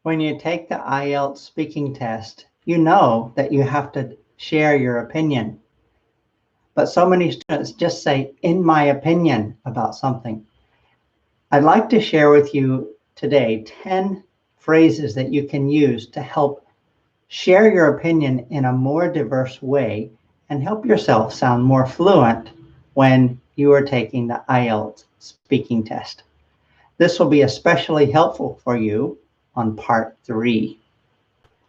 When you take the IELTS speaking test, you know that you have to share your opinion. But so many students just say, in my opinion, about something. I'd like to share with you today 10 phrases that you can use to help share your opinion in a more diverse way and help yourself sound more fluent when you are taking the IELTS speaking test. This will be especially helpful for you on part 3.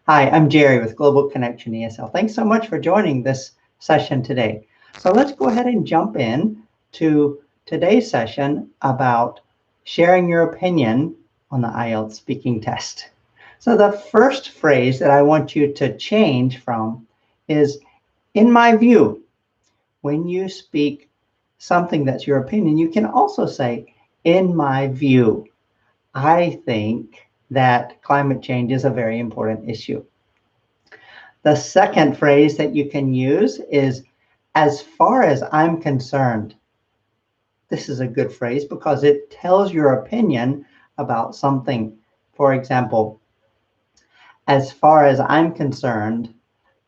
Hi, I'm Jerry with Global Connection ESL. Thanks so much for joining this session today. So let's go ahead and jump in to today's session about sharing your opinion on the IELTS speaking test. So the first phrase that I want you to change from is, in my view. When you speak something that's your opinion, you can also say, in my view, I think that climate change is a very important issue. The second phrase that you can use is, as far as I'm concerned. This is a good phrase because it tells your opinion about something. For example, as far as I'm concerned,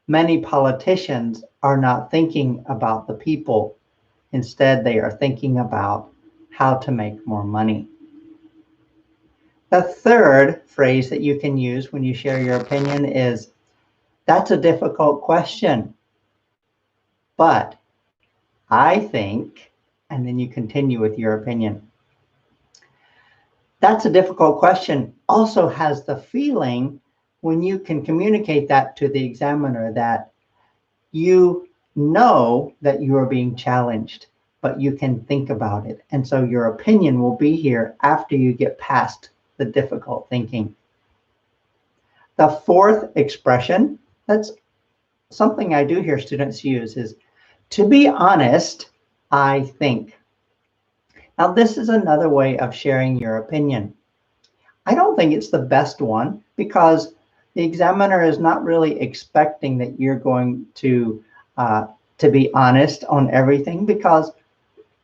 many politicians are not thinking about the people. Instead, they are thinking about how to make more money. The third phrase that you can use when you share your opinion is, that's a difficult question, but I think, and then you continue with your opinion. That's a difficult question also has the feeling, when you can communicate that to the examiner, that you know that you are being challenged, but you can think about it. And so your opinion will be here after you get past the difficult thinking. The fourth expression, that's something I do hear students use, is, to be honest, I think. Now, this is another way of sharing your opinion. I don't think it's the best one because the examiner is not really expecting that you're going to be honest on everything, because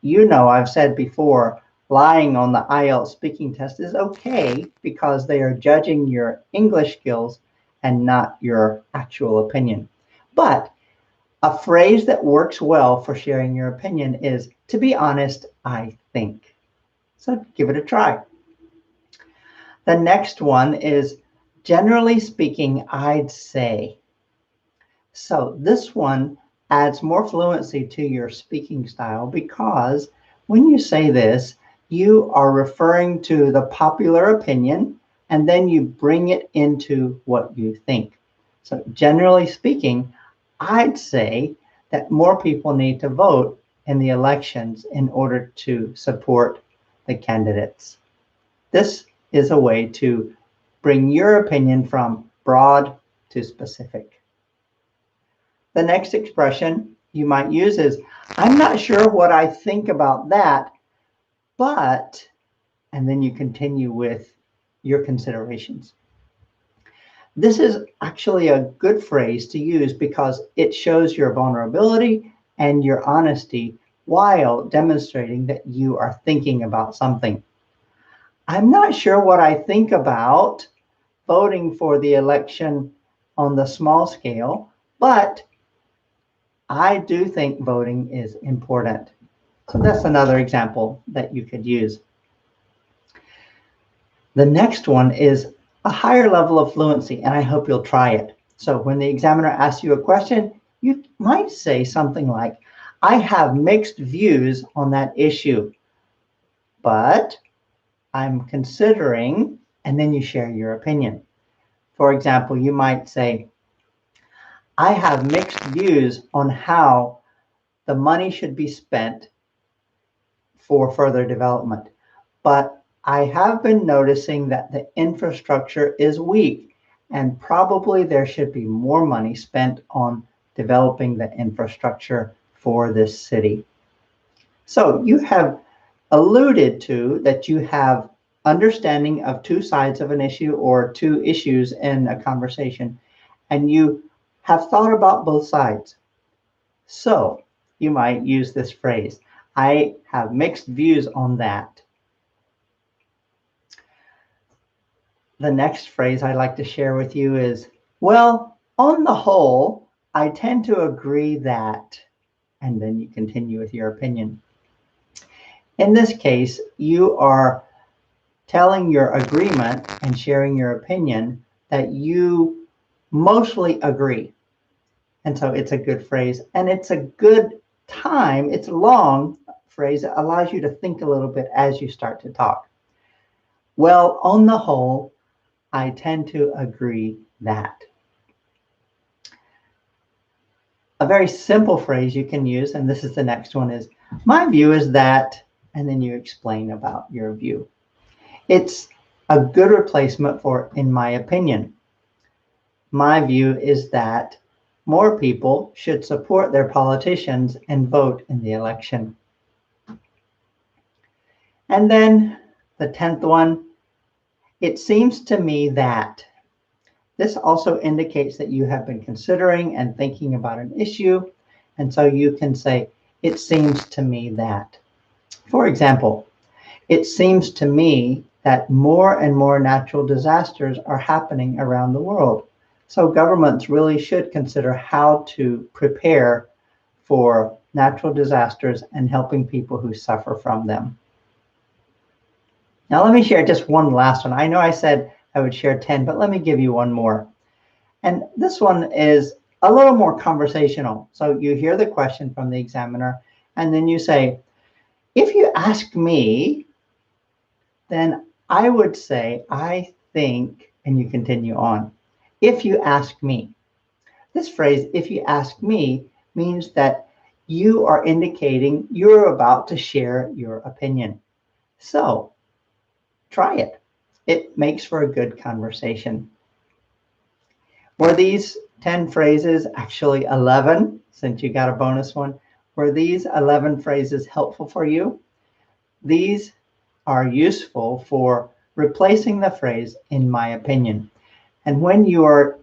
I've said before, lying on the IELTS speaking test is okay because they are judging your English skills and not your actual opinion. But a phrase that works well for sharing your opinion is, to be honest, I think. So give it a try. The next one is, generally speaking, I'd say. So this one adds more fluency to your speaking style because when you say this, you are referring to the popular opinion and then you bring it into what you think. So generally speaking, I'd say that more people need to vote in the elections in order to support the candidates. This is a way to bring your opinion from broad to specific. The next expression you might use is, I'm not sure what I think about that, but, and then you continue with your considerations. This is actually a good phrase to use because it shows your vulnerability and your honesty while demonstrating that you are thinking about something. I'm not sure what I think about voting for the election on the small scale, but I do think voting is important. So that's another example that you could use. The next one is a higher level of fluency, and I hope you'll try it. So when the examiner asks you a question, you might say something like, I have mixed views on that issue, but I'm considering, and then you share your opinion. For example, you might say, I have mixed views on how the money should be spent for further development, but I have been noticing that the infrastructure is weak and probably there should be more money spent on developing the infrastructure for this city. So you have alluded to that you have understanding of two sides of an issue or two issues in a conversation, and you have thought about both sides. So you might use this phrase, I have mixed views on that. The next phrase I'd like to share with you is, well, on the whole, I tend to agree that, and then you continue with your opinion. In this case, you are telling your agreement and sharing your opinion that you mostly agree. And so it's a good phrase, and it's a good time. It's a long phrase. It allows you to think a little bit as you start to talk. Well, on the whole, I tend to agree that. A very simple phrase you can use, and this is the next one, is my view is that, and then you explain about your view. It's a good replacement for in my opinion. My view is that more people should support their politicians and vote in the election. And then the 10th one, it seems to me that. This also indicates that you have been considering and thinking about an issue. And so you can say, it seems to me that. For example, it seems to me that more and more natural disasters are happening around the world. So governments really should consider how to prepare for natural disasters and helping people who suffer from them. Now let me share just one last one. I know I said I would share 10, but let me give you one more. And this one is a little more conversational. So you hear the question from the examiner, and then you say, if you ask me, then I would say, I think, and you continue on. If you ask me. This phrase, if you ask me, means that you are indicating you're about to share your opinion. So try it. It makes for a good conversation. Were these 10 phrases, actually 11, since you got a bonus one, were these 11 phrases helpful for you? These are useful for replacing the phrase, in my opinion. And when you are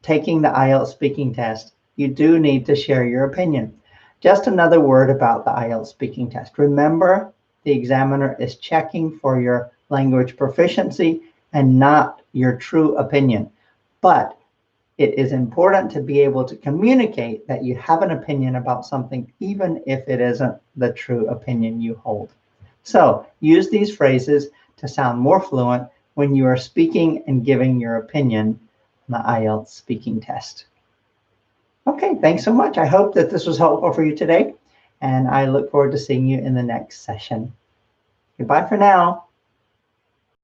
taking the IELTS speaking test, you do need to share your opinion. Just another word about the IELTS speaking test. Remember, the examiner is checking for your language proficiency and not your true opinion. But it is important to be able to communicate that you have an opinion about something, even if it isn't the true opinion you hold. So use these phrases to sound more fluent when you are speaking and giving your opinion on the IELTS speaking test. Okay, thanks so much. I hope that this was helpful for you today, and I look forward to seeing you in the next session. Goodbye for now.